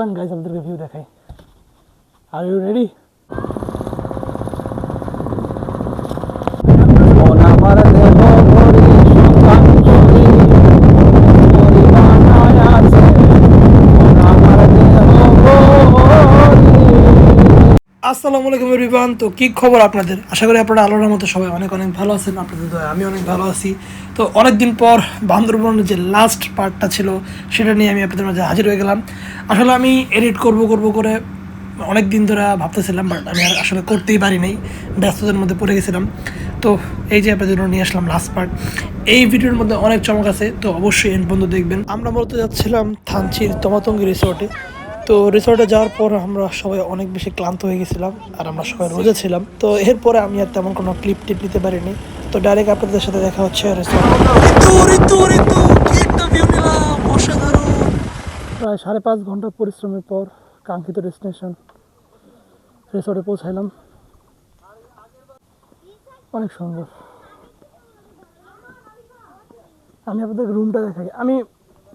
চলেন গাইস আপনাদেরকে ভিউ দেখাই। Are you ready? আসসালামু আলাইকুম এভরিওয়ান। তো কি খবর আপনাদের? আশা করি আপনারা আল্লাহর রহমতে সবাই অনেক অনেক ভালো আছেন। আপনাদের দয়ায় আমি অনেক ভালো আছি। তো অনেকদিন পর বান্দরবনের যে লাস্ট পার্টটা ছিল সেটা নিয়ে আমি আপনাদের মাঝে হাজির হয়ে গেলাম। আসলে আমি এডিট করব করে অনেক দিন ধরে ভাবতেছিলাম, বাট আমি আর আসলে করতেই পারি নাই, ব্যস্ততার মধ্যে পড়ে গেছিলাম। তো এই যে আপনাদের জন্য নিয়ে আসলাম লাস্ট পার্ট। এই ভিডিওর মধ্যে অনেক চমক আছে, তো অবশ্যই এন্ড পর্যন্ত দেখবেন। আমরা মূলত যাচ্ছিলাম থানচির তমাতঙ্গি রিসোর্টে। তো রিসোর্টে যাওয়ার পর আমরা সবাই অনেক বেশি ক্লান্ত হয়ে গেছিলাম, আর আমরা সবাই রোজা ছিলাম। তো এরপরে আমি আর তেমন কোনো ক্লিপ টিপ নিতে পারিনি। তো ডাইরেক্ট আপনাদের সাথে দেখা হচ্ছে প্রায় 5.5 ঘন্টা পরিশ্রমের পর কাঙ্ক্ষিত ডেস্টিনেশন রিসোর্টে পৌঁছাইলাম। অনেক সুন্দর। আমি আপনাদের রুমটা দেখাই। আমি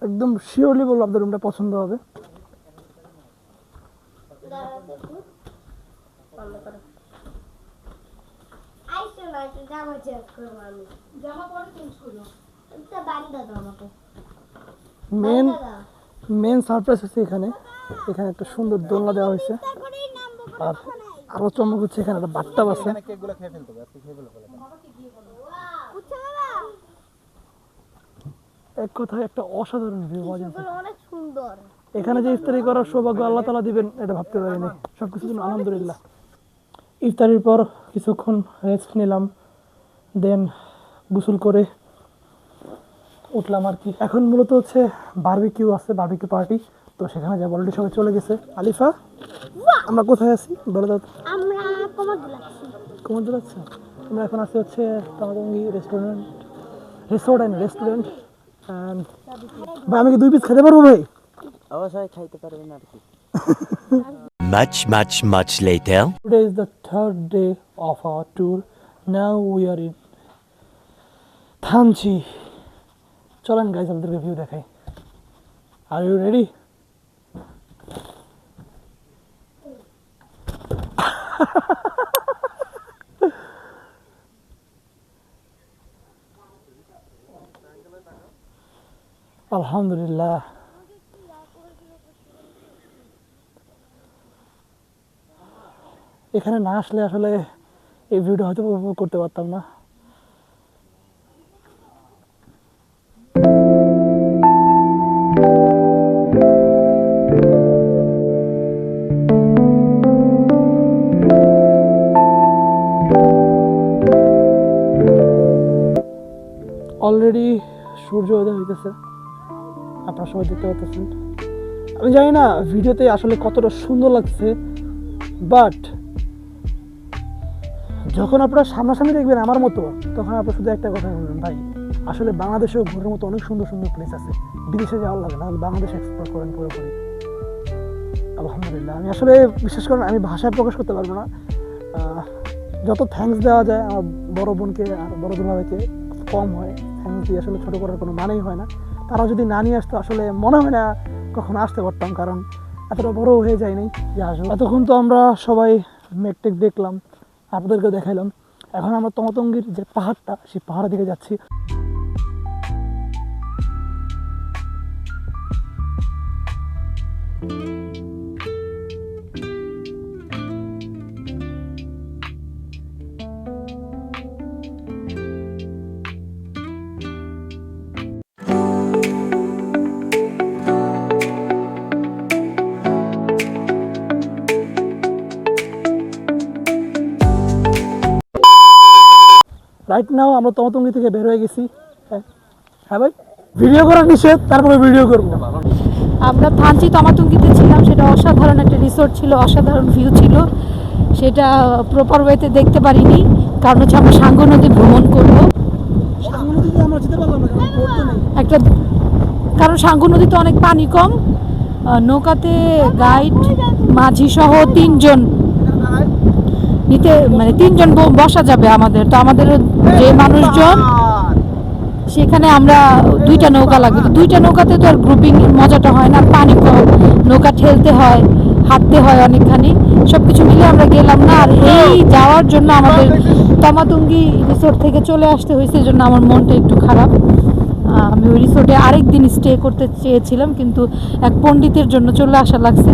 একদম শিওরলি বলবো আপনাদের রুমটা পছন্দ হবে। মেন সারপ্রাইজ হচ্ছে এখানে একটা সুন্দর দোলনা দেওয়া হয়েছে, আর আরো চমক হচ্ছে এখানে একটা বাথটাব আছে। এক কথায় একটা অসাধারণ ভিউ পাওয়া যাচ্ছে। এখানে যে ইফতারি করার সৌভাগ্য আল্লাহ তাআলা দিবেন এটা ভাবতে পারিনি। সবকিছুর জন্য আলহামদুলিল্লাহ। ইফতারির পর কিছুক্ষণ রেস্ট নিলাম, দেন গোসল করে উঠলাম আর কি। এখন মূলত হচ্ছে বারবিকিউ আছে, বারবিকিউ পার্টি। তো সেখানে যাব, অলরেডি সবাই চলে গেছে। আলিফা, আমরা কোথায় আছি বলে দাও। আমরা কোমরদুল আচ্ছা, আমরা এখন আছি হচ্ছে তমাতঙ্গি রিসোর্ট অ্যান্ড রেস্টুরেন্ট। ভাই আমি কি 2 পিস খেতে পারবো ভাই? অবশ্যই খাইতে পারবেন আর কি। Much later. Today is the 3rd day of our tour. Now we are in Thanchi. চলেন গাইস আপনাদেরকে ভিউ দেখাই। Are you ready? আলহামদুলিল্লাহ। এখানে না আসলে আসলে এই ভিডিওটা হয়তো উপভোগ করতে পারতাম না। অলরেডি সূর্য উদয় হইতেছে, আপনারা সবাই দেখতে পাচ্ছেন। আমি জানি না ভিডিওতে আসলে কতটা সুন্দর লাগছে, বাট যখন আপনারা সামনাসামনি দেখবেন আমার মতো, তখন আপনারা শুধু একটা কথা বলবেন, ভাই আসলে বাংলাদেশেও ঘোরার মতো অনেক সুন্দর সুন্দর প্লেস আছে। বিদেশে যাওয়ার লাগে না, বাংলাদেশ এক্সপ্লোর করেন পুরোপুরি। আলহামদুলিল্লাহ। আমি আসলে বিশেষ করে আমি ভাষায় প্রকাশ করতে পারবো না। যত থ্যাঙ্কস দেওয়া যায় আমার বড় বোনকে আর বড় দুলাভাইকে কম হয়। থ্যাঙ্কস দিয়ে আসলে ছোটো করার কোনো মানেই হয় না। তারা যদি না নিয়ে আসতো আসলে মনে হয় না কখনো আসতে পারতাম, কারণ এতটা বড় হয়ে যায়নি যে আসবো। এতক্ষণ তো আমরা সবাই মেঘটেক দেখলাম, আপনাদেরকেও দেখাইলাম। এখন আমরা তমাতঙ্গির যে পাহাড়টা, সেই পাহাড়ের দিকে যাচ্ছি। রাইট নাও আমরা তমাতঙ্গি থেকে বের হয়ে গেছি। হ্যাঁ ভাই, ভিডিও করা নিষেধ, তারপরে ভিডিও করবো। আমরা থানচি তমাতঙ্গিতে ছিলাম। সেটা অসাধারণ একটা রিসোর্ট ছিল, অসাধারণ ভিউ ছিল। সেটা প্রপার ওয়েতে দেখতে পারিনি, কারণ হচ্ছে আমরা সাঙ্গু নদী ভ্রমণ করবো একটা, কারণ সাঙ্গু নদীতে অনেক পানি কম। নৌকাতে গাইড মাঝি সহ 3 জন নিতে, মানে 3 জন বসা যাবে আমাদের। তো আমাদের যে মানুষজন সেখানে আমরা 2টা নৌকা লাগবে, তো 2টা নৌকাতে তো আর গ্রুপিং মজাটা হয় না, পানি কম, নৌকা ঠেলতে হয়, হাঁটতে হয় অনেকখানি, সব কিছু মিলে আমরা গেলাম না। আর এই যাওয়ার জন্য আমাদের তমাতুঙ্গি রিসোর্ট থেকে চলে আসতে হয়েছে, এই জন্য আমার মনটা একটু খারাপ। আমি ওই রিসোর্টে আরেক দিন স্টে করতে চেয়েছিলাম, কিন্তু এক পণ্ডিতের জন্য চলে আসা লাগছে।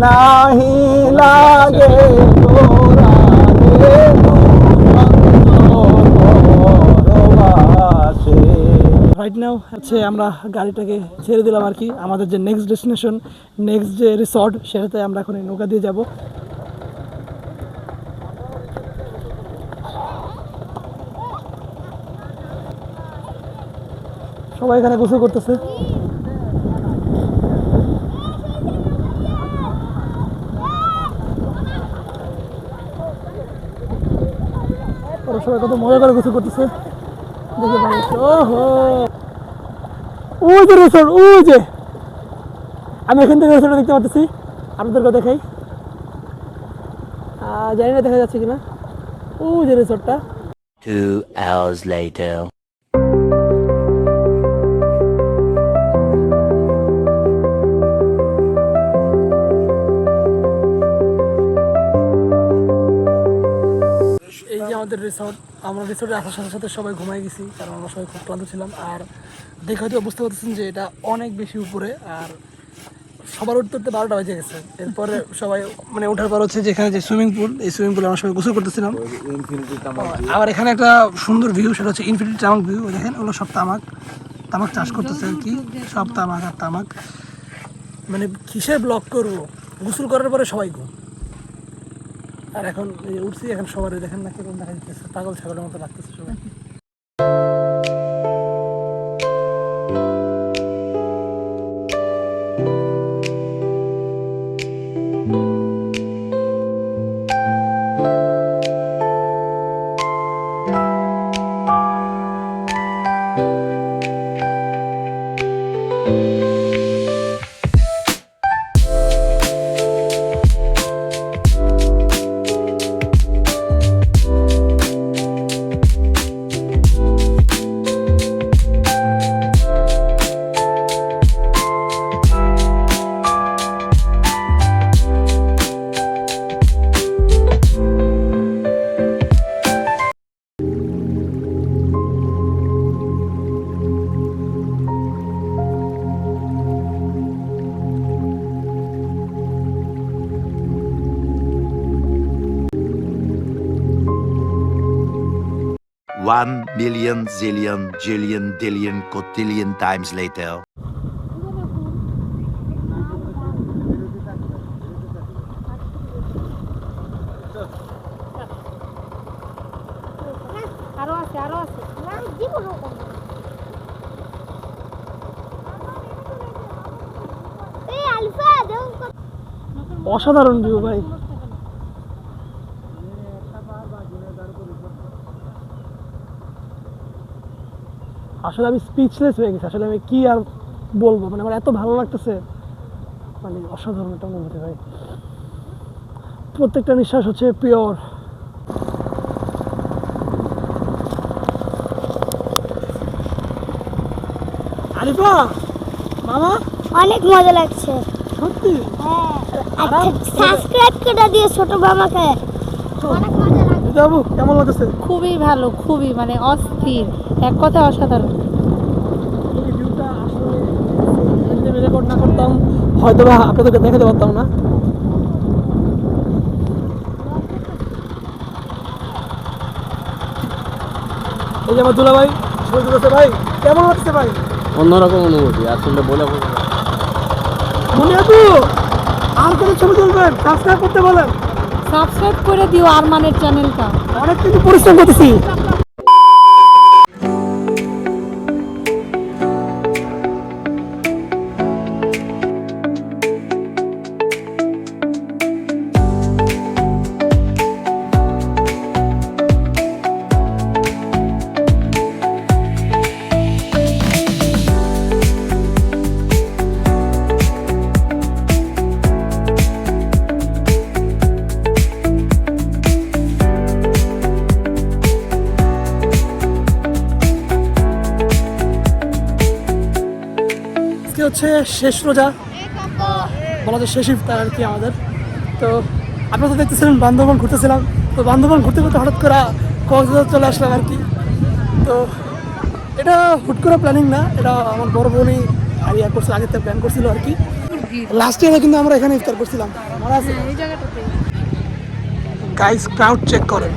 নাহি লাগে রাইট নাও হচ্ছে আমরা গাড়িটাকে ছেড়ে দিলাম আর কি, আমাদের যে নেক্সট ডেস্টিনেশন, নেক্সট যে রিসর্ট, সেটাতে আমরা এখন এই নৌকা দিয়ে যাব। সবাই এখানে গোসল করতেছে। ওরা সবাই কত মজা করে গোসল করতেছে, দেখে ভালো লাগছে। ওহো, ওই যে রিসোর্ট, ওই যে আমি এখান থেকে রিসোর্টটা দেখতে পাচ্ছি, আপনাদেরকে দেখাই, জানি না দেখা যাচ্ছে কিনা, ওই যে রিসোর্টটা। 2 hours later. এই যে আমাদের রিসর্ট, আমরা রিসর্টে আসার সাথে সাথে সবাই ঘুমাই গেছি, কারণ আমরা সবাই খুব ক্লান্ত ছিলাম। আর দেখে হয়তো বুঝতে পারতেছেন যে এটা অনেক বেশি উপরে, আর সবার উঠতে উঠতে 12টা বেজে গেছে। এরপরে সবাই মানে ওঠার পর হচ্ছে যেখানে যে সুইমিং পুল, এই সুইমিং পুলে আমরা সবাই গোসল করতেছিলাম। আবার এখানে একটা সুন্দর ভিউ, সেটা হচ্ছে ইনফিনিটি তামাক ভিউ। দেখেন ওগুলো সব তামাক, তামাক চাষ করতেছে আর কি, সব তামাক আর তামাক। মানে কিসের ব্লগ করবো, গোসল করার পরে সবাই ঘুম। আর এখন এই উঠছি, এখন সবার দেখেন না কিরকম দেখা যাচ্ছে, পাগল ছাগলের মতো লাগতেছে সবাই। One million zillion jillion dillion cotillion times later. আরো আছে, আরো আছে। অসাধারণ ভিউ ভাই। আসলে আমি স্পিচলেস হয়ে গেছি, আসলে আমি কি আর বলবো, মানে আমার এত ভালো লাগতেছে, মানে অসাধারণ একটা অনুভূতি ভাই। প্রত্যেকটা নিঃশ্বাস হচ্ছে পিওর। আরিফা মামা, অনেক মজা লাগছে। সত্যি আচ্ছা, সাবস্ক্রাইব করে দিও ছোট মামাকে। অনেক মজা লাগছে। যাবো, কেমন লাগতেছে? খুবই ভালো, খুবই মানে অস্থির, এক কথা অসাধারণ। এই ভিউটা আসলে যদি রেকর্ড না করতাম হয়তো বা আপনাদেরকে দেখাতে পারতাম না। এই যে আমার দুলা ভাই বলতেছে, ভাই কেমন লাগছে ভাই? অন্যরকম অনুভূতি, আসলে বলে মনে আপু আর কোনো ছবি তুলবেন, সাবস্ক্রাইব করতে বলেন। সাবস্ক্রাইব করে দিও আরমানের চ্যানেলটা। অনেক কিন্তু পরিশ্রম করতেছি। হচ্ছে শেষ রোজা, বলা যায় শেষ ইফতার আর কি আমাদের। তো আপনারা তো দেখতেছিলেন বান্দরবান ঘুরতেছিলাম, তো বান্দরবান ঘুরতে ঘুরতে হঠাৎ করে কক্সবাজার চলে আসলাম আর কি। তো এটা হুট করে প্ল্যানিং না, এটা আমার বড় বোনই আইডিয়া করছিল, আগের থেকে প্ল্যান করছিল আর কি। লাস্ট ইয়ারে কিন্তু আমরা এখানে ইফতার করছিলাম, মনে আছে? গাইস ক্রাউড চেক করেন,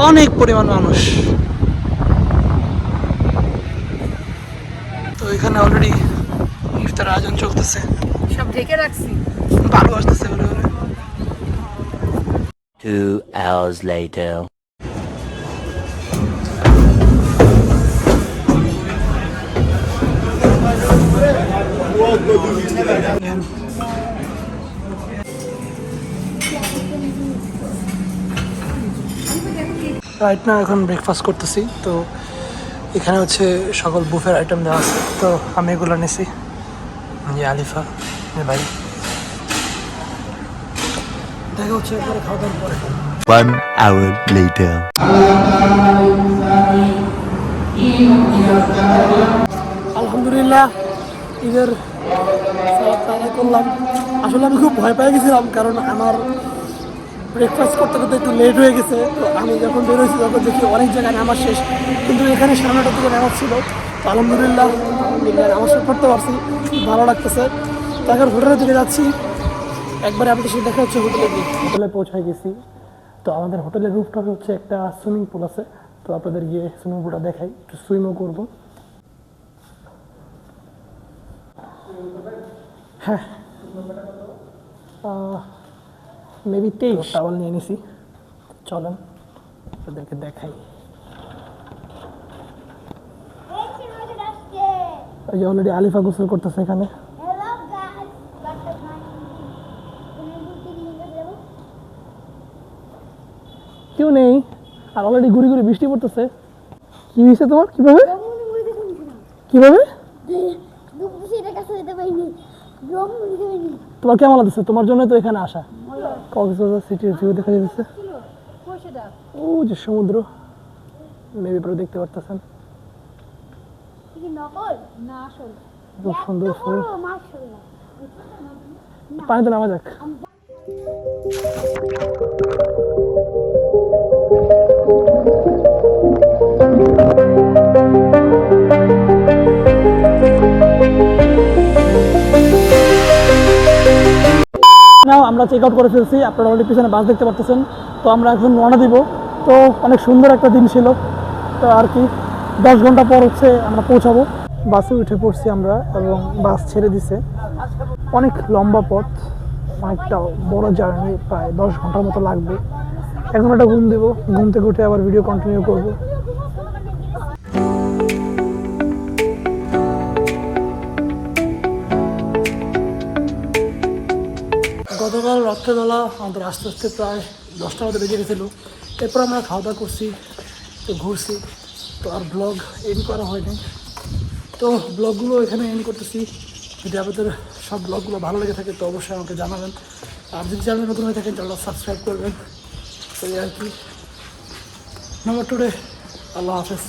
অনেক পরিমাণ মানুষ। তো এখানে অলরেডি ইফতার আয়োজন চলতেছে, সব ঢেকে রাখছি। ভালো আসতেছে বলে বলে। 2 hours later. রাইট না এখন ব্রেকফাস্ট করতেছি। তো এখানে হচ্ছে সকল বুফের আইটেম দেওয়া আছে, তো আমি এগুলো নিছি। যে আলিফা ভাই, দেখা হচ্ছে একবারে খাওয়া দাওয়ার পরে। 1 hour later. আলহামদুলিল্লাহ ঈদের সালাত আদায় করলাম। আসলে আমি খুব ভয় পেয়ে গেছিলাম, কারণ আমার ব্রেকফাস্ট করতে করতে একটু লেট হয়ে গেছে। তো আমি যখন বেরোয়েছি তখন দেখি অনেক জায়গায় নামাজ শেষ, কিন্তু এখানে সামনেটার দিকে নামাজ ছিল। তো আলহামদুলিল্লাহ নামাজ শেষ করতে পারছি, ভালো লাগতেছে। তো এখন হোটেলের দিকে যাচ্ছি, একবারে আমাদের সাথে দেখা হচ্ছে হোটেলে গিয়ে। হোটেলে পৌঁছায় গেছি। তো আমাদের হোটেলের রুফটপে হচ্ছে একটা সুইমিং পুল আছে, তো আপনাদের গিয়ে সুইমিং পুলটা দেখাই, একটু সুইমও করবো। হ্যাঁ, মেবি 23 টাওয়াল নিয়ে নিছি। চলেন আপনাদেরকে দেখাই। এই যে অলরেডি আলিফা গোসল করতেছে এখানে। কেউ নেই, আর অলরেডি ঘুরি ঘুরি বৃষ্টি পড়তেছে। কি হয়েছে তোমার? কিভাবে কিভাবে তোমার কেমন লাগছে? তোমার জন্য তো এখানে আসা। কক্সবাজার সিটির ভিউ দেখা যাচ্ছে, ও যে সমুদ্র, মেবি পুরো দেখতে পারতেছেন। খুব সুন্দর ফুল, পানিতে নামা যাক। আমরা চেক আউট করে ফেলছি, আপনারা অলরেডি পিছনে বাস দেখতে পাচ্ছেন। তো আমরা এখন রওনা দিব। তো অনেক সুন্দর একটা দিন ছিল, তো আর কি 10 ঘন্টা পর হচ্ছে আমরা পৌঁছাবো। বাসে উঠে পড়ছি আমরা, এবং বাস ছেড়ে দিছে। অনেক লম্বা পথ, অনেকটা বড় জার্নি, প্রায় 10 ঘন্টার মতো লাগবে। এখন একটা ঘুম দিব, ঘুম থেকে উঠে আবার ভিডিও কন্টিনিউ করবো। গতকাল রাত্রেবেলা আমাদের আস্তে আস্তে প্রায় 10টার মধ্যে বেজে গেছিলো। এরপর আমরা খাওয়া দাওয়া করছি, তো ঘুরছি। তো আর ব্লগ এন্ড করা হয়নি, তো ব্লগগুলো এখানে এন্ড করতেছি। যদি আপনাদের সব ব্লগগুলো ভালো লেগে থাকে তো অবশ্যই আমাকে জানাবেন, আর যদি চ্যানেল নতুন হয়ে থাকেন চ্যানেলটা সাবস্ক্রাইব করবেন। তো এই আর কি। নাম্বার 2 আল্লাহ হাফেজ।